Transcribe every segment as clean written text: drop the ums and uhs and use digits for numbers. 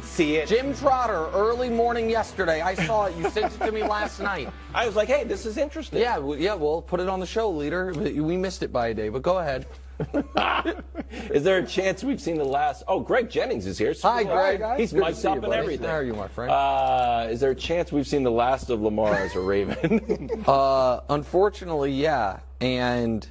didn't see it. Jim Trotter, early morning yesterday. I saw it. You sent it to me last night. I was like, hey, this is interesting. Yeah, we'll put it on the show, leader. We missed it by a day, but go ahead. Is there a chance we've seen the last? Oh, Greg Jennings is here. Hi, Greg. He's mic'd up and everything. How are you, my friend? Is there a chance we've seen the last of Lamar as a Raven? Unfortunately, yeah. And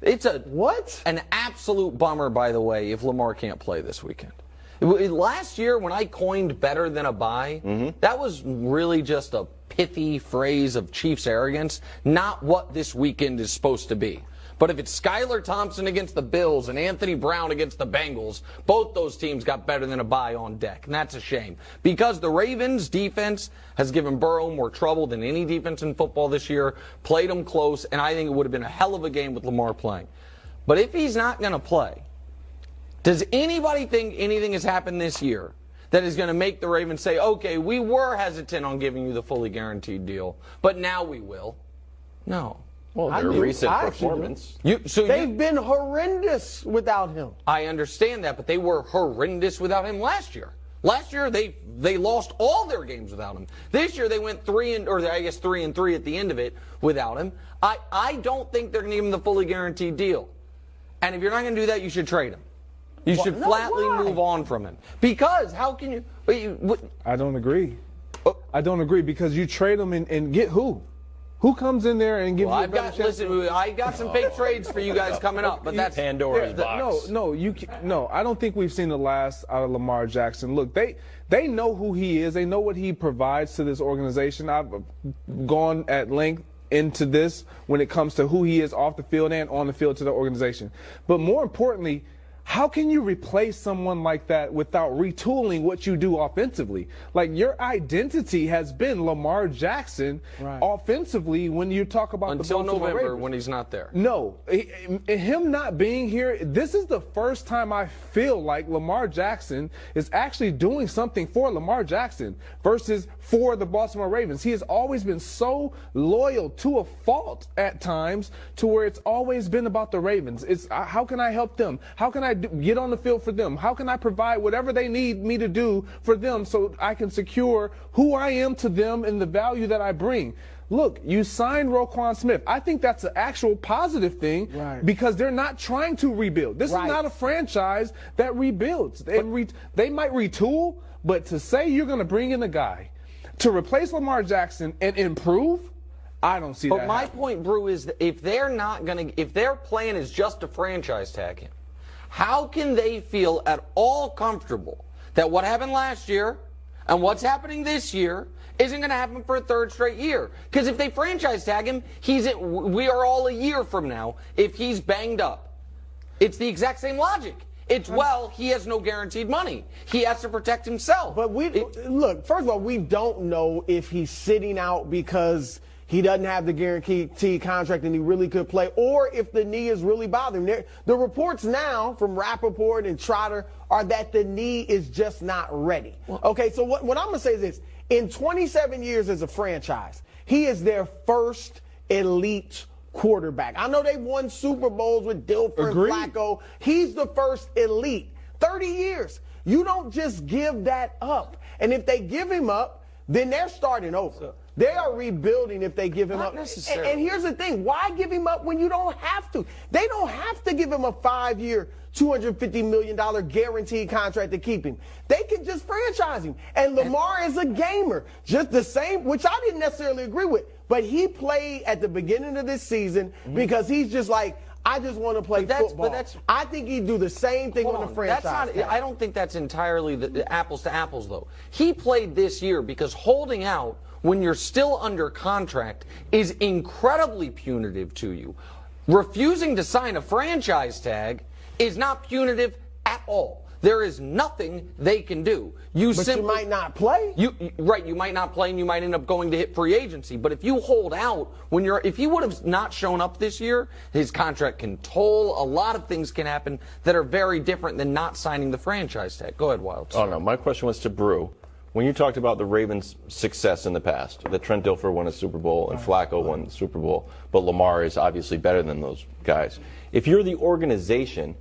it's an absolute bummer, by the way, if Lamar can't play this weekend. Last year, when I coined better than a bye, that was really just a pithy phrase of Chiefs arrogance, not what this weekend is supposed to be. But if it's Skylar Thompson against the Bills and Anthony Brown against the Bengals, both those teams got better than a bye on deck. And that's a shame. Because the Ravens' defense has given Burrow more trouble than any defense in football this year, played them close, and I think it would have been a hell of a game with Lamar playing. But if he's not going to play, does anybody think anything has happened this year that is going to make the Ravens say, okay, we were hesitant on giving you the fully guaranteed deal, but now we will? No. Well, their recent performance. They've been horrendous without him. I understand that, but they were horrendous without him last year. Last year, they lost all their games without him. This year, they went 3-3 at the end of it without him. I don't think they're going to give him the fully guaranteed deal. And if you're not going to do that, you should trade him. You should flatly move on from him. Because how can you? I don't agree. I don't agree because you trade him and get who? Who comes in there and gives you a better chance? Listen, I got some fake trades for you guys coming up, but that's Pandora's box. No, I don't think we've seen the last out of Lamar Jackson. Look, they know who he is. They know what he provides to this organization. I've gone at length into this when it comes to who he is off the field and on the field to the organization. But more importantly, how can you replace someone like that without retooling what you do offensively? Like, your identity has been Lamar Jackson offensively when you talk about until the Baltimore November Ravens. when he's not there. No, him not being here, this is the first time I feel like Lamar Jackson is actually doing something for Lamar Jackson versus for the Baltimore Ravens. He has always been so loyal to a fault at times to where it's always been about the Ravens. It's how can I help them? How can I get on the field for them? How can I provide whatever they need me to do for them so I can secure who I am to them and the value that I bring? Look, you signed Roquan Smith. I think that's an actual positive thing because they're not trying to rebuild. This is not a franchise that rebuilds. They might retool, but to say you're going to bring in a guy to replace Lamar Jackson and improve, I don't see that. But my point, Brew, is that if their plan is just to franchise tag him, how can they feel at all comfortable that what happened last year and what's happening this year isn't going to happen for a third straight year? Because if they franchise tag him, we are all a year from now if he's banged up. It's the exact same logic. It's, he has no guaranteed money. He has to protect himself. But look, first of all, we don't know if he's sitting out because he doesn't have the guaranteed contract and he really could play, or if the knee is really bothering him. The reports now from Rappaport and Trotter are that the knee is just not ready. Okay, so what I'm going to say is this. In 27 years as a franchise, he is their first elite quarterback. I know they won Super Bowls with Dilfer and Flacco. He's the first elite. 30 years. You don't just give that up. And if they give him up, then they're starting over. They are rebuilding if they give him up. And here's the thing. Why give him up when you don't have to? They don't have to give him a 5-year, $250 million guaranteed contract to keep him. They can just franchise him. And Lamar is a gamer. Just the same, which I didn't necessarily agree with. But he played at the beginning of this season because he's just like, I just want to play football. I think he'd do the same thing on the franchise. I don't think that's entirely the apples to apples, though. He played this year because holding out when you're still under contract is incredibly punitive to you. Refusing to sign a franchise tag is not punitive at all. There is nothing they can do. You might not play. You might not play and you might end up going to hit free agency. But if you hold out if he would have not shown up this year, his contract can toll. A lot of things can happen that are very different than not signing the franchise tag. Go ahead, Wild. Oh no, my question was to Brew. When you talked about the Ravens' success in the past, that Trent Dilfer won a Super Bowl and Flacco won the Super Bowl, but Lamar is obviously better than those guys. If you're the organization,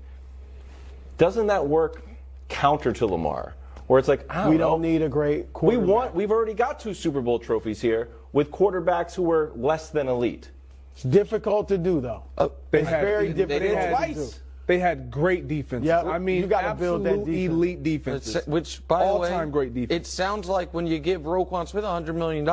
doesn't that work counter to Lamar? where it's like, I don't We know. don't need a great We quarterback. we've already got 2 Super Bowl trophies here with quarterbacks who were less than elite. It's difficult to do, though. They It's had- very they difficult did to twice. do. They had great defenses. Yep. I mean, You gotta build that absolute defense. elite defenses. Which, by the way, all-time great defense. it sounds like when you give Roquan Smith $100 million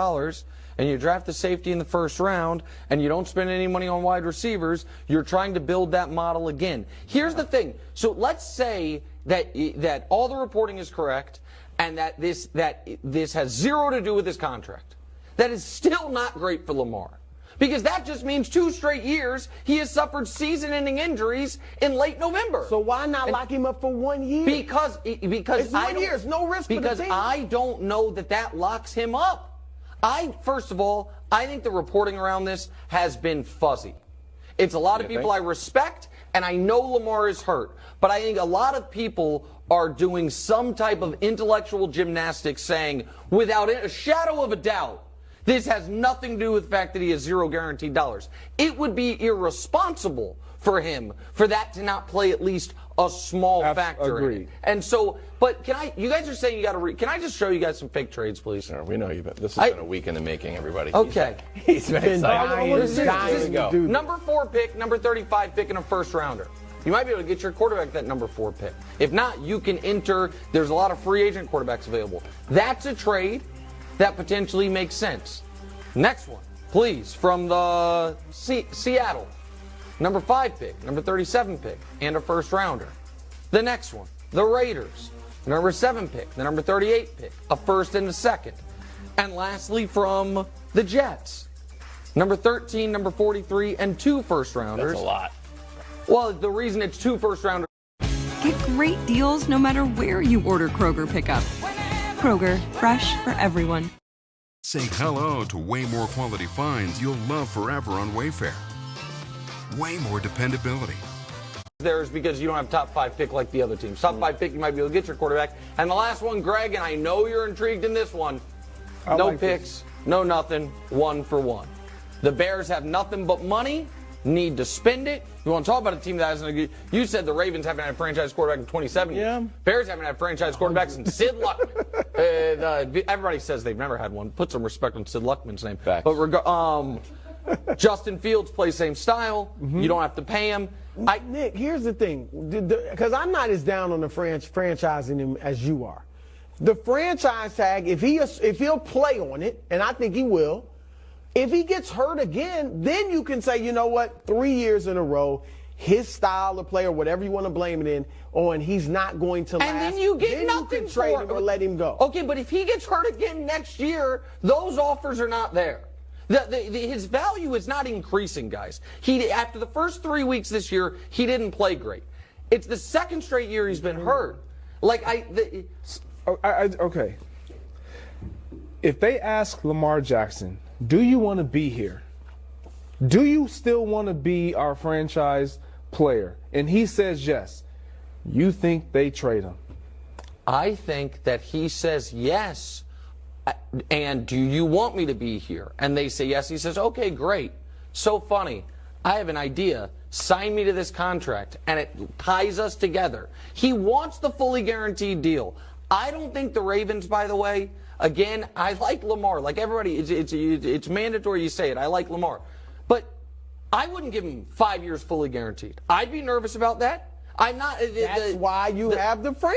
and you draft the safety in the first round and you don't spend any money on wide receivers, you're trying to build that model again. Here's the thing. So let's say that all the reporting is correct and that this has zero to do with his contract. That is still not great for Lamar. Because that just means 2 straight years he has suffered season-ending injuries in late November. So why not lock him up for 1 year? Because It's 1 year. It's no risk for the Because team. I don't know that locks him up. First of all, I think the reporting around this has been fuzzy. It's a lot of people I respect, and I know Lamar is hurt, but I think a lot of people are doing some type of intellectual gymnastics saying, without a shadow of a doubt, this has nothing to do with the fact that he has $0 guaranteed dollars. It would be irresponsible for him for that to not play at least a small factor in it. Agreed. And so, but you guys are saying you got to can I just show you guys some fake trades, please? Sure, we know this has been a week in the making, everybody. Okay. He's been Been excited. dying to do this. Number 4 pick, number 35 pick, and a first rounder. You might be able to get your quarterback that number 4 pick. If not, you can enter. There's a lot of free agent quarterbacks available. That's a trade that potentially makes sense. Next one, please, from the Seattle. Number 5 pick, number 37 pick, and a first rounder. The next one, the Raiders. Number 7 pick, the number 38 pick, a first and a second. And lastly, from the Jets. Number 13, number 43, and 2 first rounders. That's a lot. Well, the reason it's 2 first rounders. Get great deals no matter where you order Kroger Pickup. Kroger, fresh for everyone. Say hello to way more quality finds you'll love forever on Wayfair. Way more dependability. There's because you don't have top 5 pick like the other teams. Top 5 pick, you might be able to get your quarterback. And the last one, Greg, and I know you're intrigued in this one. No like picks, no nothing, 1 for 1. The Bears have nothing but money, need to spend it. You want to talk about a team that hasn't? You said the Ravens haven't had a franchise quarterback in 27 years. Yeah. Bears haven't had franchise quarterbacks since Sid Luckman. Everybody says they've never had one. Put some respect on Sid Luckman's name. Facts. But Justin Fields plays same style. You don't have to pay him. Nick, here's the thing, because I'm not as down on the franchising him as you are. The franchise tag, if he'll play on it, and I think he will, if he gets hurt again, then you can say, you know what, 3 years in a row, his style of play or whatever you want to blame it on, he's not going to last. And then you get then nothing you can trade for him or let him go. Okay, but if he gets hurt again next year, those offers are not there. His value is not increasing, guys. After the first 3 weeks this year, he didn't play great. It's the second straight year he's been hurt. Okay. If they ask Lamar Jackson, do you want to be here? Do you still want to be our franchise player? And he says yes. You think they trade him? I think that he says yes. And do you want me to be here? And they say yes. He says, okay, great. So funny. I have an idea. Sign me to this contract. And it ties us together. He wants the fully guaranteed deal. I don't think the Ravens, by the way, again, I like Lamar. Like everybody, it's mandatory you say it. I like Lamar. But I wouldn't give him 5 years fully guaranteed. I'd be nervous about that. I'm not. That's why you have the franchise.